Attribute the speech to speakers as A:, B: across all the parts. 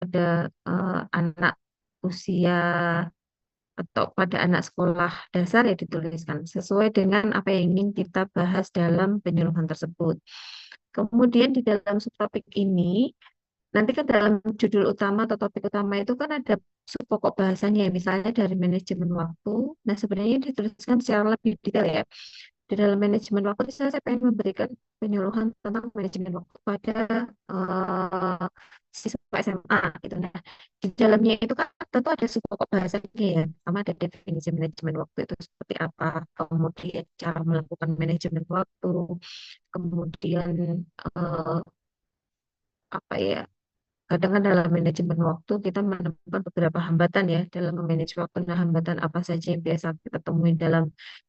A: pada anak usia atau pada anak sekolah dasar ya dituliskan sesuai dengan apa yang ingin kita bahas dalam penyuluhan tersebut. Kemudian di dalam subtopik ini, nanti kan dalam judul utama atau topik utama itu kan ada pokok bahasanya, misalnya dari manajemen waktu. Nah, sebenarnya dituliskan secara lebih detail ya. Di dalam manajemen waktu, saya pengen memberikan penyuluhan tentang manajemen waktu pada eh, siswa SMA gitu. Nah, di dalamnya itu kan tentu ada pokok bahasanya ya, sama ada definisi manajemen waktu itu seperti apa, kemudian cara melakukan manajemen waktu, kemudian eh, apa ya, kadang kan dalam manajemen waktu kita menemukan beberapa hambatan ya dalam memanage waktu. Nah, hambatan apa saja yang biasa kita temui dalam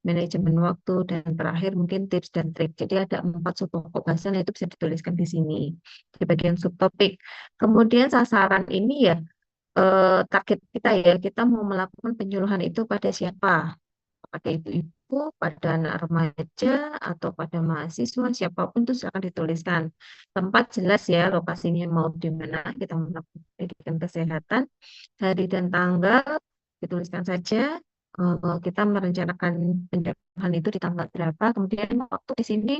A: manajemen waktu, dan terakhir mungkin tips dan trik. Jadi ada 4 subpokok bahasan itu bisa dituliskan di sini di bagian subtopik. Kemudian sasaran ini ya, target kita ya, kita mau melakukan penyuluhan itu pada siapa? Pada ibu-ibu, pada anak remaja, atau pada mahasiswa, siapapun itu silakan dituliskan. Tempat jelas ya, lokasinya mau di mana kita melakukan pendidikan kesehatan, hari dan tanggal dituliskan saja. Kita merencanakan pendidikan itu di tanggal berapa, kemudian waktu di sini,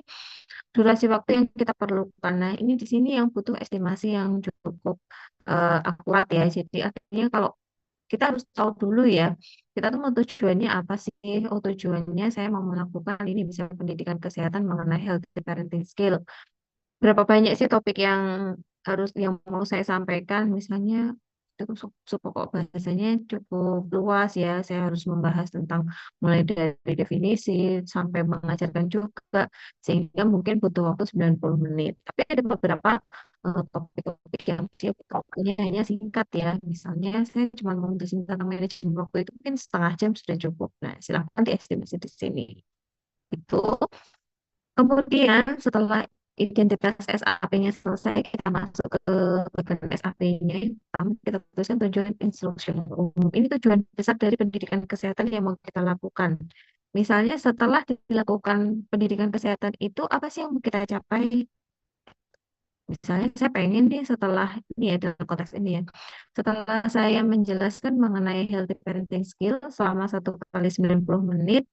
A: durasi waktu yang kita perlukan. Nah, ini di sini yang butuh estimasi yang cukup akurat ya. Jadi artinya kalau kita harus tahu dulu ya, kita tuh mau tujuannya apa sih? Oh, tujuannya saya mau melakukan ini, bisa pendidikan kesehatan mengenai healthy parenting skill. Berapa banyak sih topik yang yang mau saya sampaikan? Misalnya itu pokok bahasanya cukup luas ya. Saya harus membahas tentang mulai dari definisi sampai mengajarkan juga, sehingga mungkin butuh waktu 90 menit. Tapi ada beberapa topik-topik yang dia waktunya hanya singkat ya. Misalnya saya cuma mau jelasin tentang manajemen waktu itu mungkin setengah jam sudah cukup. Nah, silakan diestimasi di sini. Itu. Kemudian setelah identitas SAP-nya selesai, kita masuk ke bagian SAP-nya. Pertama kita tuliskan tujuan instruksional umum. Ini tujuan besar dari pendidikan kesehatan yang mau kita lakukan. Misalnya setelah dilakukan pendidikan kesehatan itu, apa sih yang mau kita capai? Misalnya saya pengen nih setelah ini ya, dalam konteks ini ya, setelah saya menjelaskan mengenai healthy parenting skill selama 1 kali 90 menit,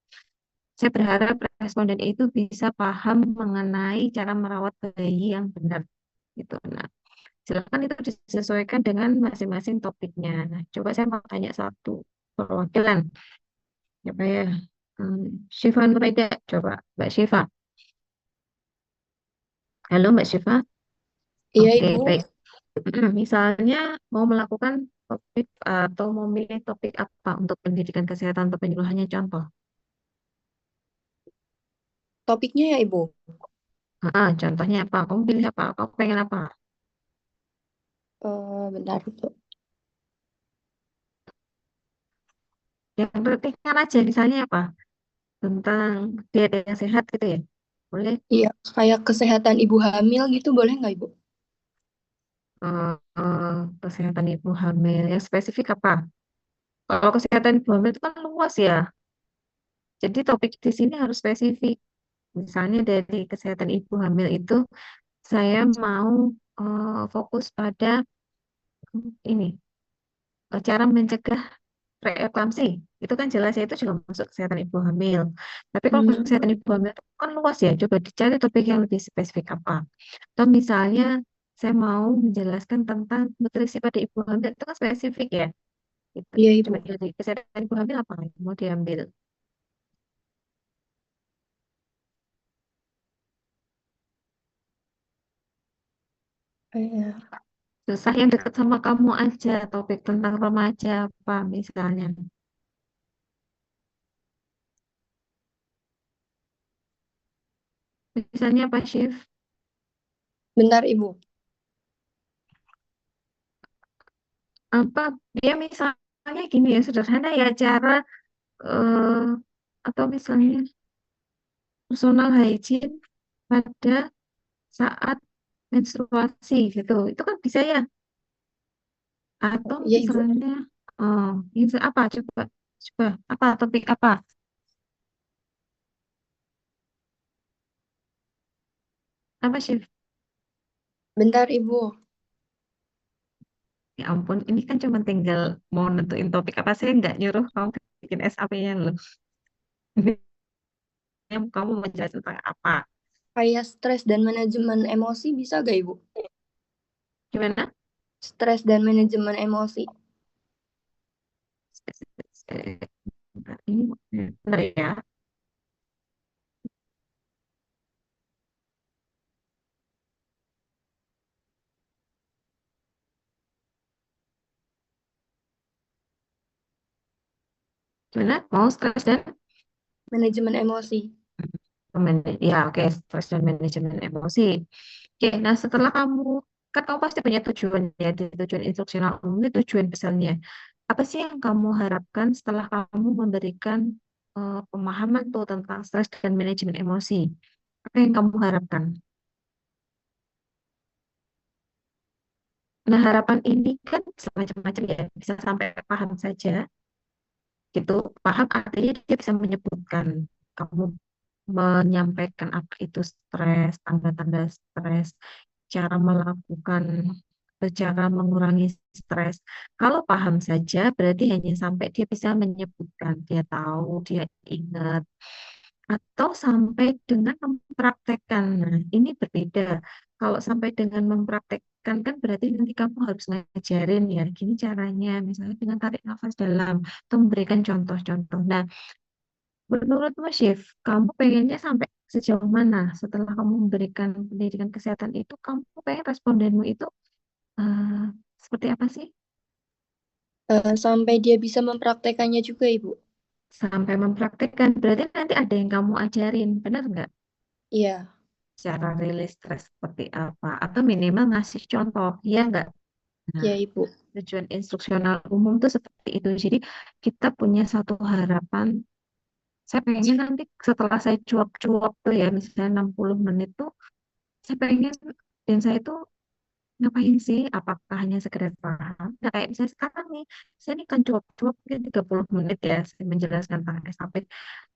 A: saya berharap responden itu bisa paham mengenai cara merawat bayi yang benar gitu. Nah, silakan itu disesuaikan dengan masing-masing topiknya. Nah, coba saya mau tanya satu perwakilan, apa ya? Hmm, Syifa Nuraida, coba Mbak Syifa. Halo Mbak Syifa.
B: Iya,
A: Oke,
B: Ibu.
A: baik. Misalnya mau melakukan topik atau memilih topik apa untuk pendidikan kesehatan atau penyuluhannya, contoh.
B: Topiknya ya, Ibu.
A: Contohnya apa? Kamu pilih apa? Kamu pengen apa?
B: Bentar, Ibu.
A: Yang ringan aja, misalnya apa? Tentang diet yang sehat gitu ya. Boleh.
B: Iya, kayak kesehatan ibu hamil gitu, boleh nggak, Ibu?
A: Kesehatan ibu hamil. Yang spesifik apa? Kalau kesehatan ibu hamil itu kan luas ya. Jadi topik di sini harus spesifik. Misalnya dari kesehatan ibu hamil itu saya mau fokus pada ini, cara mencegah preeklamsi. Itu kan jelas ya, itu juga masuk kesehatan ibu hamil. Tapi kalau
B: Hmm,
A: kesehatan ibu hamil itu kan luas ya. Coba dicari topik yang lebih spesifik apa. Atau misalnya saya mau menjelaskan tentang nutrisi pada ibu hamil, itu kan spesifik ya. Gitu.
B: iya,
A: Coba
B: Ibu.
A: dari kesehatan ibu hamil apa yang mau diambil.
B: Iya.
A: Susah yang dekat sama kamu aja, topik tentang remaja apa misalnya. Misalnya apa, Syif?
B: Bentar, Ibu.
A: Apa dia misalnya gini ya, sederhana ya, cara eh, atau misalnya personal hygiene pada saat menstruasi gitu. Itu kan bisa ya. Atau
B: Iya, Ibu.
A: misalnya bisa apa, coba coba apa, topik apa? Apa, Syif?
B: Bentar, Ibu.
A: Ya ampun, ini kan cuma tinggal mau nentuin topik apa, saya nggak nyuruh kamu bikin SAP-nya loh. Ini yang kamu menjelaskan tentang apa?
B: Kayak stres dan manajemen emosi bisa gak Ibu?
A: Gimana?
B: Stres dan manajemen emosi.
A: Ini benar ya. Gimana? Mau stres dan
B: Manajemen emosi.
A: ya oke, stres dan manajemen emosi. Oke, nah setelah kamu kan kamu pasti punya tujuan ya, di tujuan instruksional umum itu tujuan besarnya. Apa sih yang kamu harapkan setelah kamu memberikan pemahaman tuh tentang stres dan manajemen emosi? Apa yang kamu harapkan? Nah, harapan ini kan semacam-macam ya, bisa sampai paham saja, gitu. Paham artinya dia bisa menyebutkan, kamu menyampaikan apa itu stres, tanda-tanda stres, cara melakukan, cara mengurangi stres. Kalau paham saja, berarti hanya sampai dia bisa menyebutkan, dia tahu, dia ingat, atau sampai dengan mempraktekkan. Nah, ini berbeda. Kalau sampai dengan mempraktekkan kan berarti nanti kamu harus ngajarin ya, gini caranya, misalnya dengan tarik nafas dalam, atau memberikan contoh-contoh. Nah, menurutmu, Chef, kamu pengennya sampai sejauh mana setelah kamu memberikan pendidikan kesehatan itu, kamu pengen respondenmu itu eh, seperti apa sih?
B: Sampai dia bisa mempraktekannya juga Ibu.
A: Sampai mempraktekkan, berarti nanti ada yang kamu ajarin, benar nggak?
B: Iya,
A: Cara rilis stres seperti apa? Atau minimal ngasih contoh, ya nggak? Nah,
B: iya Ibu.
A: tujuan instruksional umum tuh seperti itu. Jadi kita punya satu harapan, saya pengen nanti setelah saya cuap-cuap tuh ya, misalnya 60 menit tuh, saya pengen dan saya tuh ngapain sih? Apakah hanya sekedar paham? Nah, kayak misalnya sekarang nih, saya ini kan cuap-cuap mungkin 30 menit ya, saya menjelaskan tentang SAP.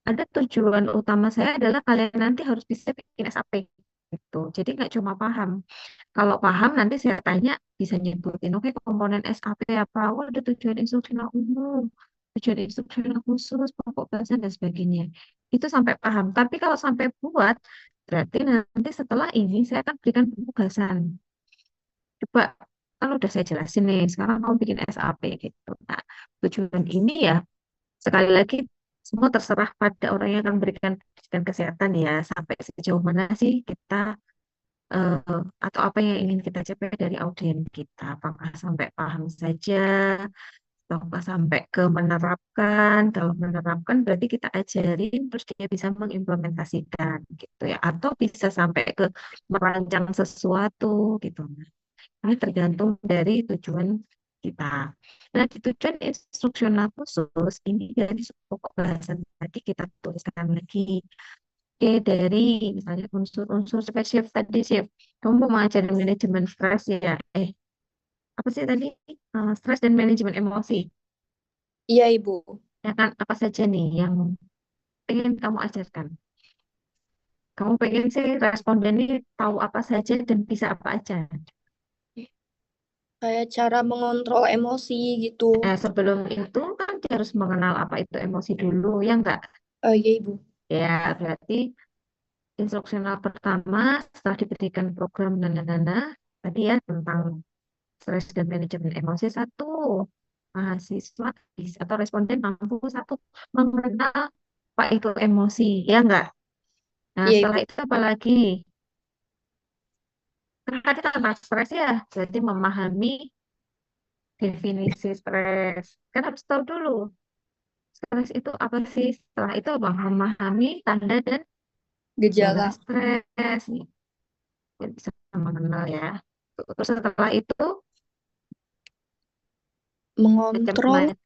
A: Ada tujuan utama saya adalah kalian nanti harus bisa bikin SAP. Gitu. Jadi nggak cuma paham. Kalau paham, nanti saya tanya, bisa nyebutin, oke komponen SAP apa? Oh, ada tujuan instruksional umum, tujuan instruksional khusus, pokok bahasan, dan sebagainya. Itu sampai paham. Tapi kalau sampai buat, berarti nanti setelah ini saya akan berikan penugasan. Coba, kalau udah saya jelasin nih, sekarang kamu bikin SAP gitu. Nah, tujuan ini ya, sekali lagi, semua terserah pada orang yang akan memberikan pendidikan kesehatan ya, sampai sejauh mana sih kita atau apa yang ingin kita capai dari audiens kita. Apakah sampai paham saja, ataukah sampai ke menerapkan. Kalau menerapkan berarti kita ajarin, terus dia bisa mengimplementasikan gitu ya. Atau bisa sampai ke merancang sesuatu gitu. Ini tergantung dari tujuan kita. Nah, di tujuan instruksional khusus, ini dari pokok bahasan tadi kita tuliskan lagi. Oke, dari misalnya unsur-unsur spesifik tadi, Chef. Kamu mau ngajarin manajemen stres ya? Apa sih tadi? Stres dan manajemen emosi.
B: Iya Ibu.
A: Ya kan, apa saja nih yang pengen kamu ajarkan? Kamu pengen sih responden ini tahu apa saja dan bisa apa aja.
B: Kayak cara mengontrol emosi gitu.
A: Sebelum itu kan dia harus mengenal apa itu emosi dulu, ya enggak?
B: Iya Ibu.
A: Ya, berarti instruksional pertama setelah diberikan program dan tadi ya tentang stres dan manajemen emosi satu, mahasiswa atau responden mampu satu mengenal apa itu emosi, ya enggak? Nah,
B: Iya
A: setelah
B: Ibu.
A: itu apa lagi? Kan tadi tentang stres ya, jadi memahami definisi stres. Kan harus tahu dulu stres itu apa sih. Setelah itu memahami tanda dan gejala
B: Gejala.
A: stres. Bisa mengenal ya. Terus setelah itu
B: Mengontrol.
A: macam-macam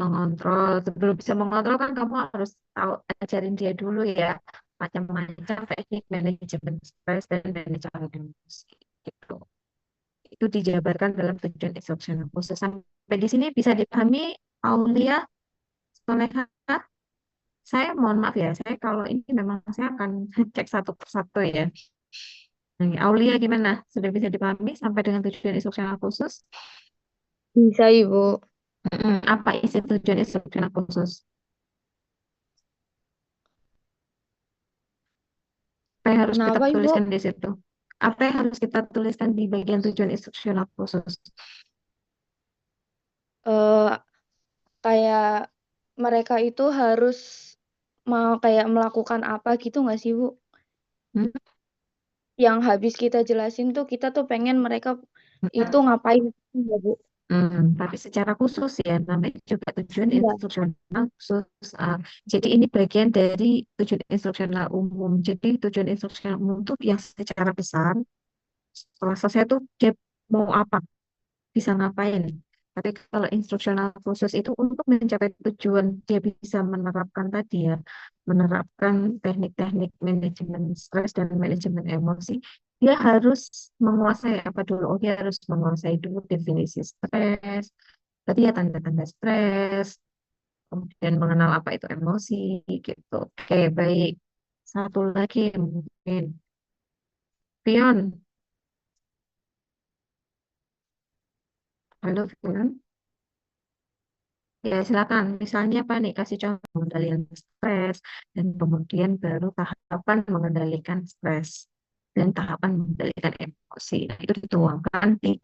A: mengontrol. Sebelum bisa mengontrol kan kamu harus tahu ajarin dia dulu ya macam-macam teknik manajemen stres dan manajemen emosi gitu. Itu dijabarkan dalam tujuan instruksional khusus. Sampai di sini bisa dipahami, Aulia, Soleha. Saya mohon maaf ya, saya kalau ini memang saya akan cek satu persatu ya. Nah, Aulia gimana? Sudah bisa dipahami sampai dengan tujuan instruksional khusus?
B: Bisa, Ibu.
A: Apa isi tujuan instruksional khusus? Apa yang harus kita
B: Kenapa, Ibu?
A: tuliskan di situ? Apa yang harus kita tuliskan di bagian tujuan instruksional khusus?
B: Eh, kayak mereka itu harus mau kayak melakukan apa gitu nggak sih, Bu?
A: Hmm?
B: Yang habis kita jelasin tuh kita tuh pengen mereka itu ngapain, ya, Bu?
A: Tapi secara khusus ya, namanya juga tujuan
B: Iya.
A: instruksional khusus. Jadi ini bagian dari tujuan instruksional umum. Jadi tujuan instruksional umum itu yang secara besar, setelah selesai itu dia mau apa, bisa ngapain. Tapi kalau instruksional khusus itu untuk mencapai tujuan, dia bisa menerapkan tadi ya, menerapkan teknik-teknik manajemen stres dan manajemen emosi. Dia harus menguasai apa dulu? Oh, dia harus menguasai dulu definisi stres, tadi ya tanda-tanda stres, kemudian mengenal apa itu emosi gitu. Oke, baik. Satu lagi mungkin, Pion. Halo, Pion. Ya, silakan. Misalnya apa nih? Kasih contoh pengendalian stres dan kemudian baru tahapan mengendalikan stres dan tahapan mengendalikan emosi. Nah, itu dituangkan di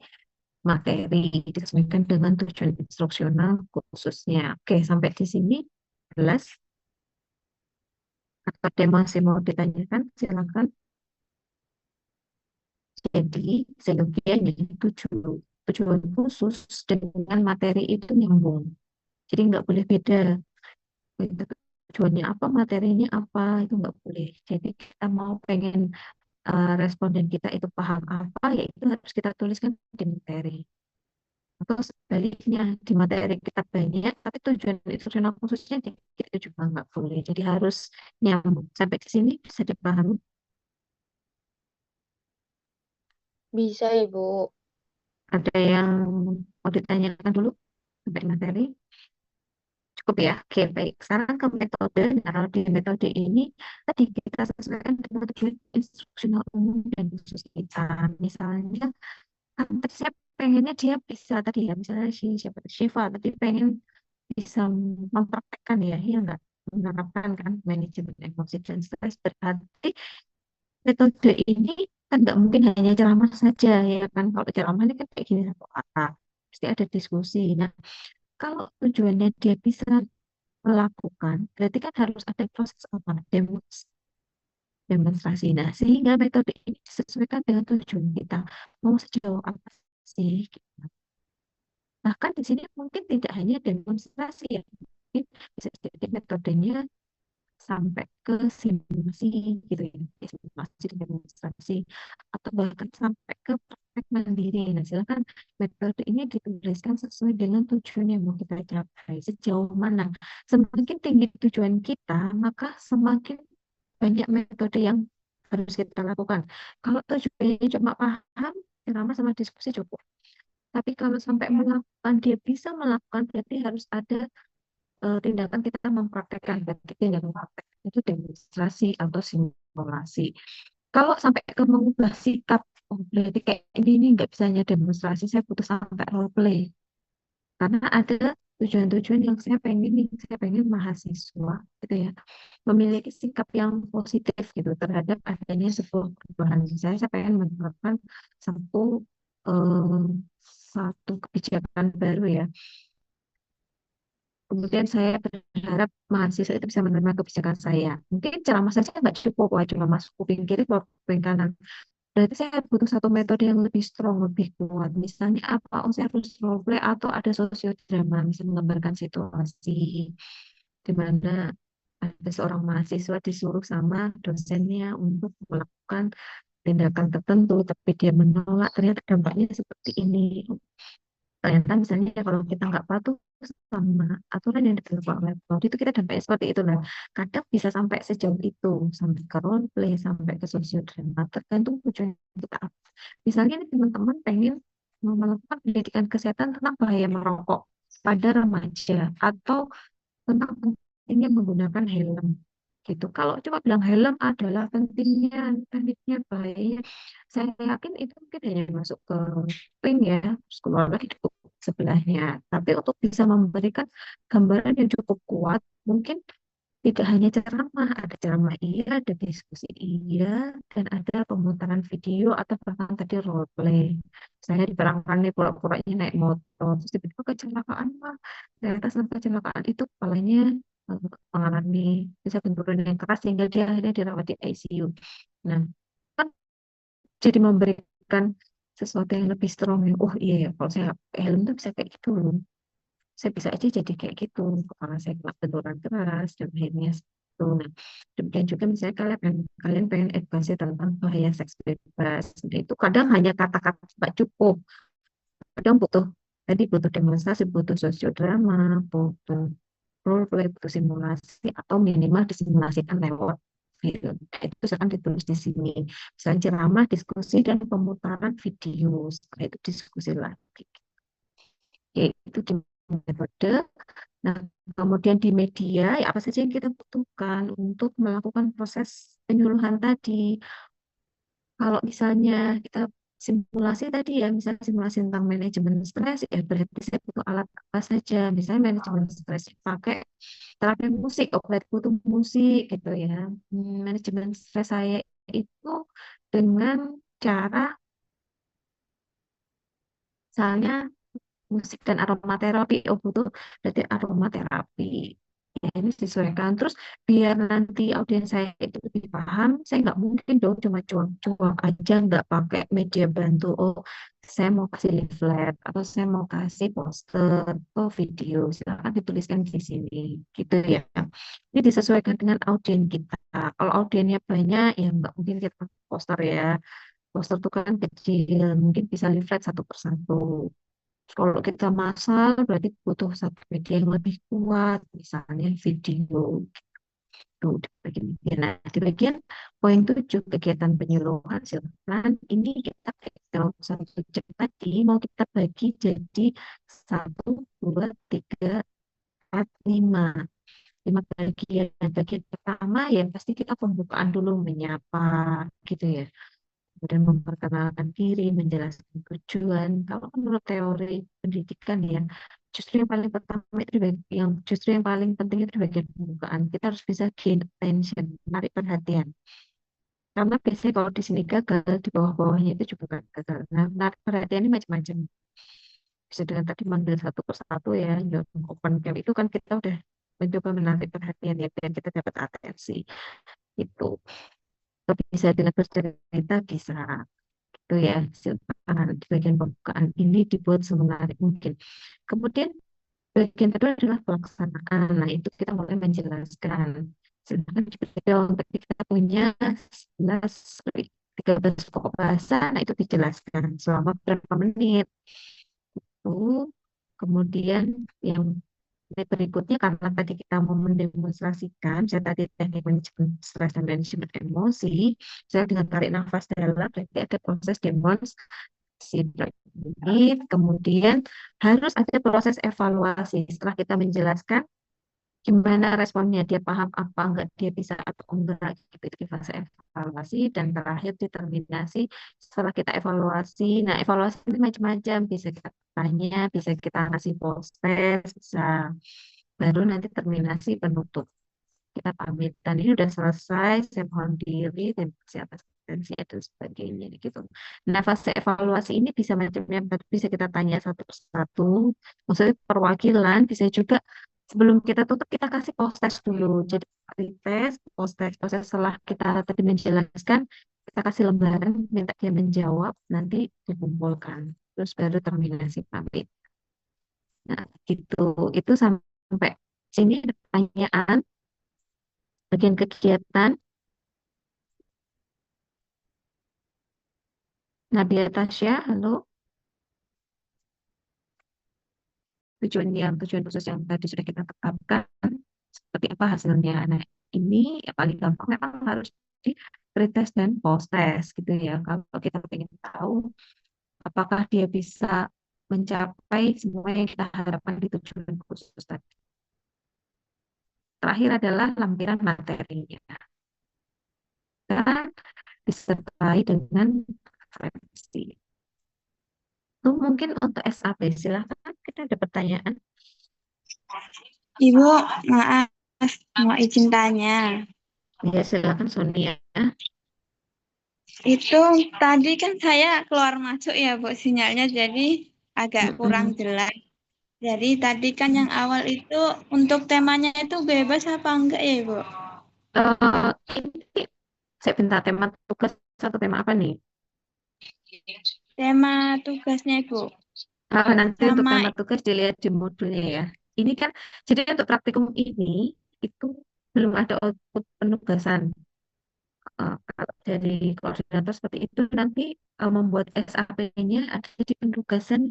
A: materi disesuaikan dengan tujuan instruksional khususnya. Oke, sampai di sini jelas. Atau ada masih mau ditanyakan? Silakan. Jadi, seyogianya tujuan khusus dengan materi itu nyambung. Jadi nggak boleh beda. Itu tujuannya apa, materinya apa, itu nggak boleh. Jadi kita mau pengen responden kita itu paham apa, ya itu harus kita tuliskan di materi. Atau sebaliknya, di materi kita banyak, tapi tujuan instruksional khususnya dikit, itu juga nggak boleh. Jadi harus nyambung. Sampai di sini bisa dipahami.
B: Bisa, Ibu.
A: Ada yang mau ditanyakan dulu sampai materi? Cukup ya. Oke, baik. Sekarang ke metode. Nah, kalau di metode ini tadi kita sesuaikan dengan tujuan instruksional umum dan khusus kita. Misalnya, kan tadi saya pengennya dia bisa tadi ya, misalnya si siapa Shiva tadi pengen bisa mempraktekkan ya enggak menerapkan kan manajemen emosi dan stres, berarti metode ini kan nggak mungkin hanya ceramah saja ya kan. Kalau ceramah ini kan kayak gini satu kata, pasti ada diskusi. Nah, kalau tujuannya dia bisa melakukan, berarti kan harus ada proses apa? Demonstrasi. Nah, sehingga metode ini disesuaikan dengan tujuan kita. Mau sejauh apa sih? Bahkan di sini mungkin tidak hanya demonstrasi ya, mungkin bisa jadi metodenya sampai ke simulasi gitu ya, simulasi dan demonstrasi, atau bahkan sampai ke praktek mandiri. Nah, silakan metode ini dituliskan sesuai dengan tujuan yang mau kita capai, sejauh mana. Semakin tinggi tujuan kita, maka semakin banyak metode yang harus kita lakukan. Kalau tujuannya cuma paham, ceramah sama diskusi cukup. Tapi kalau sampai melakukan, dia bisa melakukan, berarti harus ada tindakan kita mempraktekkan. Berarti tindakan praktek itu demonstrasi atau simulasi. Kalau sampai ke mengubah sikap, oh, berarti kayak ini nggak bisa hanya demonstrasi, saya butuh sampai role play. Karena ada tujuan-tujuan yang saya pengen nih, saya pengen mahasiswa gitu ya, memiliki sikap yang positif gitu terhadap adanya sebuah perubahan. Saya pengen menerapkan satu eh, satu kebijakan baru ya. Kemudian saya berharap mahasiswa itu bisa menerima kebijakan saya. Mungkin ceramah saja nggak cukup, wah cuma masuk kuping kiri, keluar kuping kanan. Berarti saya butuh satu metode yang lebih strong, lebih kuat. Misalnya apa? Oh, saya harus role play atau ada sosiodrama, bisa menggambarkan situasi di mana ada seorang mahasiswa disuruh sama dosennya untuk melakukan tindakan tertentu, tapi dia menolak, ternyata dampaknya seperti ini. Ternyata misalnya kalau kita nggak patuh sama aturan yang ditetapkan oleh Polri itu kita dampaknya seperti itu. Nah, kadang bisa sampai sejauh itu, sampai ke role play, sampai ke sosiodrama, tergantung tujuan kita apa. Misalnya nih teman-teman pengen melakukan pendidikan kesehatan tentang bahaya merokok pada remaja atau tentang pentingnya menggunakan helm gitu. Kalau cuma bilang helm adalah pentingnya, tekniknya, bahayanya, saya yakin itu mungkin hanya masuk ke link ya, terus keluar lagi sebelahnya. Tapi untuk bisa memberikan gambaran yang cukup kuat, mungkin tidak hanya ceramah, ada ceramah iya, ada diskusi iya, dan ada pemutaran video atau bahkan tadi role play. Saya diperangkan nih pura-puranya naik motor, terus tiba-tiba kecelakaan, Pak. Ternyata setelah kecelakaan itu kepalanya mengalami bisa benturan yang keras sehingga dia akhirnya dirawat di ICU. Nah, kan jadi memberikan sesuatu yang lebih strong. Oh iya ya, kalau saya helm tuh bisa kayak gitu loh. Saya bisa aja jadi kayak gitu. Kepala saya kena benturan keras dan akhirnya itu. Nah, demikian juga misalnya kalian pengen edukasi tentang bahaya seks bebas. Nah, itu kadang hanya kata-kata tak cukup. Kadang butuh tadi butuh demonstrasi, butuh sosiodrama, butuh role play, butuh simulasi atau minimal disimulasikan lewat film. Itu misalkan ditulis di sini. Misalnya ceramah, diskusi, dan pemutaran video. Setelah itu diskusi lagi. Yaitu di metode. Nah, kemudian di media, ya apa saja yang kita butuhkan untuk melakukan proses penyuluhan tadi. Kalau misalnya kita simulasi tadi ya, misalnya simulasi tentang manajemen stres, ya berarti saya butuh alat apa saja. Misalnya manajemen stres pakai terapi musik, obat butuh musik gitu ya. Manajemen stres saya itu dengan cara misalnya musik dan aromaterapi. Oh, butuh berarti aromaterapi. Ya, ini disesuaikan. Terus biar nanti audiens saya itu lebih paham, saya nggak mungkin dong cuma cuang-cuang aja, nggak pakai media bantu. Oh, saya mau kasih leaflet atau saya mau kasih poster atau video. Silakan dituliskan di sini, gitu ya. Ini disesuaikan dengan audiens kita. Kalau audiensnya banyak, ya nggak mungkin kita pakai poster ya. Poster itu kan kecil, mungkin bisa leaflet satu persatu. Kalau kita massal berarti butuh satu media yang lebih kuat, misalnya video. Tuh, di bagian, nah, di bagian poin 7 kegiatan penyuluhan silakan. Ini kita kalau satu cek tadi mau kita bagi jadi satu, dua, tiga, empat, lima. Lima bagian. Bagian pertama ya pasti kita pembukaan dulu menyapa gitu ya, kemudian memperkenalkan diri, menjelaskan tujuan. Kalau menurut teori pendidikan ya, justru yang paling pertama itu yang justru yang paling penting itu di bagian pembukaan. Kita harus bisa gain attention, menarik perhatian. Karena biasanya kalau di sini gagal, di bawah-bawahnya itu juga gagal. Nah, menarik perhatian ini macam-macam. Bisa dengan tadi manggil satu persatu ya, yang open camp itu kan kita udah mencoba menarik perhatian ya, biar kita dapat atensi. Itu. Tapi bisa dengan bercerita, bisa itu ya, di bagian pembukaan ini dibuat semenarik mungkin. Kemudian bagian kedua adalah pelaksanaan. Nah, itu kita mulai menjelaskan. Sedangkan di bagian kita punya 11, 13 pokok bahasa, nah itu dijelaskan selama berapa menit. Itu. Kemudian yang berikutnya karena tadi kita mau mendemonstrasikan, saya tadi teknik manajemen stres dan manajemen emosi, saya dengan tarik nafas dalam, berarti ada proses demonstrasi ini, kemudian harus ada proses evaluasi. Setelah kita menjelaskan, gimana responnya, dia paham apa enggak, dia bisa atau enggak, gitu di fase evaluasi, dan terakhir determinasi setelah kita evaluasi. Nah, evaluasi itu macam-macam, bisa kita tanya, bisa kita kasih proses, bisa baru nanti terminasi penutup, kita pamit dan ini udah selesai, saya mohon diri dan kasih atas atensi dan sebagainya gitu. Nah, fase evaluasi ini bisa macamnya, bisa kita tanya satu persatu, maksudnya perwakilan, bisa juga sebelum kita tutup kita kasih post test dulu. Jadi tes, post test setelah kita tadi menjelaskan, kita kasih lembaran, minta dia menjawab, nanti dikumpulkan, terus baru terminasi pamit. Nah, gitu. Itu sampai sini ada pertanyaan bagian kegiatan. Nadia Tasya, halo. Tujuan khusus yang tadi sudah kita tetapkan, seperti apa hasilnya. Nah, ini ya paling gampang memang harus di pretest dan post test gitu ya. Kalau kita ingin tahu apakah dia bisa mencapai semua yang kita harapkan di tujuan khusus tadi. Terakhir adalah lampiran materinya. Dan disertai dengan referensi. Itu mungkin untuk SAP. Silahkan, kita ada pertanyaan.
C: Ibu, maaf, mau izin tanya.
A: Ya, silakan Sonia.
C: Itu tadi kan saya keluar masuk ya, Bu, sinyalnya jadi agak kurang
A: Mm-mm.
C: jelas. Jadi tadi kan yang awal itu untuk temanya itu bebas apa enggak ya, Ibu?
A: Ini saya minta tema tugas satu tema apa nih?
C: Tema tugasnya, Ibu.
A: Nanti untuk
C: Sama
A: tema tugas dilihat di modulnya ya. Ini kan, jadi untuk praktikum ini itu belum ada output penugasan. Kalau dari koordinator seperti itu nanti membuat SAP-nya ada di penugasan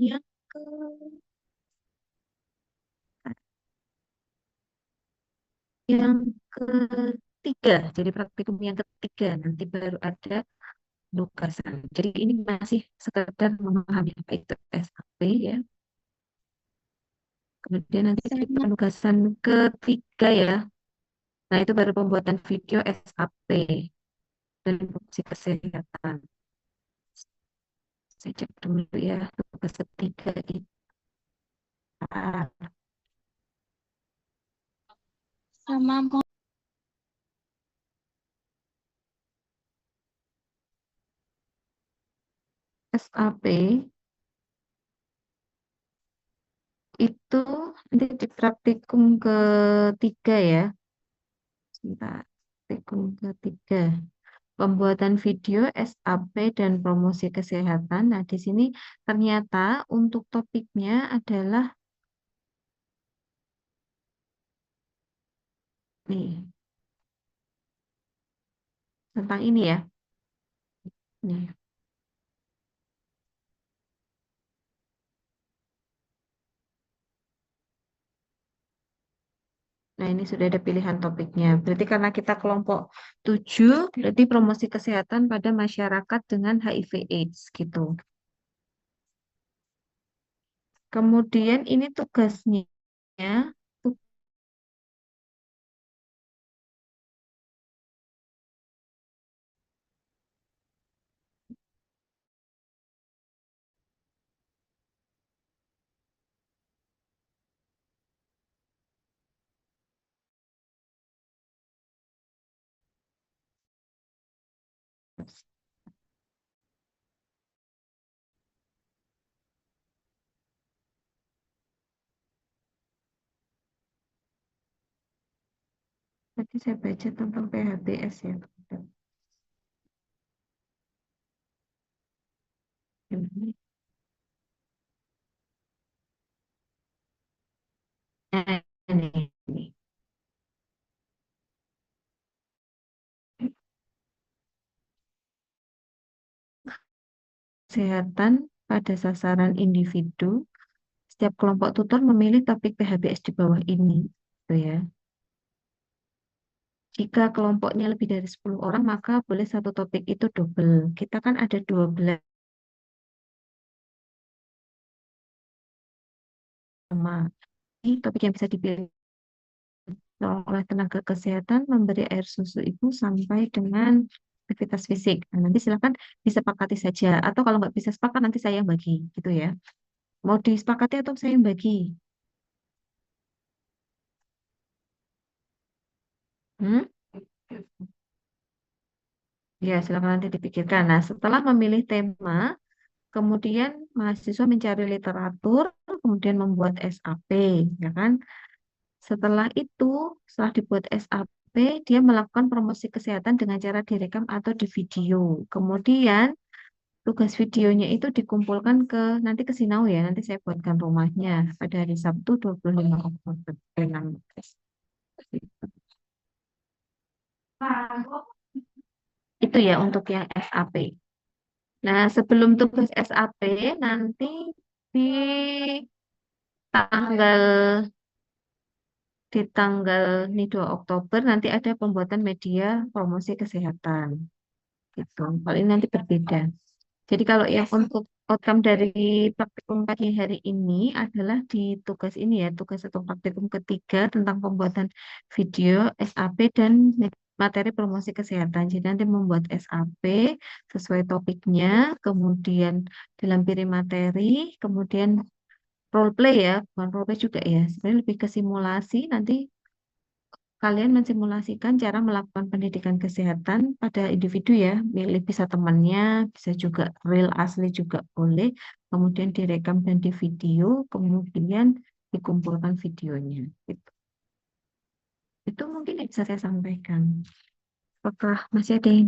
A: yang ketiga. Jadi praktikum yang ketiga nanti baru ada penugasan. Jadi ini masih sekedar memahami apa itu SAP ya. Kemudian nanti di
C: sama
A: penugasan ketiga ya. Nah, itu baru pembuatan video SAP dan fungsi kesehatan. Saya cek dulu ya, tugas ketiga itu
C: sama
A: SAP itu nanti di praktikum ketiga ya. Sebentar, praktikum ketiga. Pembuatan video SAP dan promosi kesehatan. Nah, di sini ternyata untuk topiknya adalah nih, tentang ini ya. Nih. Nah, ini sudah ada pilihan topiknya. Berarti karena kita kelompok 7, berarti promosi kesehatan pada masyarakat dengan HIV/AIDS gitu. Kemudian ini tugasnya tadi saya baca tentang PHBS ya. Nah, ini. Kesehatan pada sasaran individu. Setiap kelompok tutor memilih topik PHBS di bawah ini. Gitu ya. Jika kelompoknya lebih dari 10 orang, maka boleh satu topik itu double. Kita kan ada 12 tema. Ini topik yang bisa dipilih oleh tenaga kesehatan memberi air susu ibu sampai dengan aktivitas fisik. Nah, nanti silakan disepakati saja. Atau kalau nggak bisa sepakat, nanti saya yang bagi. Gitu ya. Mau disepakati atau saya yang bagi? Hmm? Ya, silakan nanti dipikirkan. Nah, setelah memilih tema, kemudian mahasiswa mencari literatur, kemudian membuat SAP, ya kan? Setelah itu, setelah dibuat SAP, dia melakukan promosi kesehatan dengan cara direkam atau di video. Kemudian tugas videonya itu dikumpulkan nanti ke Sinau ya. Nanti saya buatkan rumahnya pada hari Sabtu 25 Oktober. Itu ya untuk yang SAP. Nah, sebelum tugas SAP nanti di tanggal di tanggal ini 2 Oktober nanti ada pembuatan media promosi kesehatan. Gitu. Kalau ini nanti berbeda. Jadi kalau yang untuk outcome dari praktikum pagi hari ini adalah di tugas ini ya, tugas atau praktikum ketiga tentang pembuatan video SAP dan materi promosi kesehatan. Jadi nanti membuat SAP sesuai topiknya, kemudian dilampiri materi, kemudian role play ya, bukan role play juga ya. Sebenarnya lebih ke simulasi. Nanti kalian mensimulasikan cara melakukan pendidikan kesehatan pada individu ya, milih bisa temannya, bisa juga real asli juga boleh, kemudian direkam dan di video, kemudian dikumpulkan videonya. Itu mungkin yang bisa saya sampaikan. Apakah masih ada yang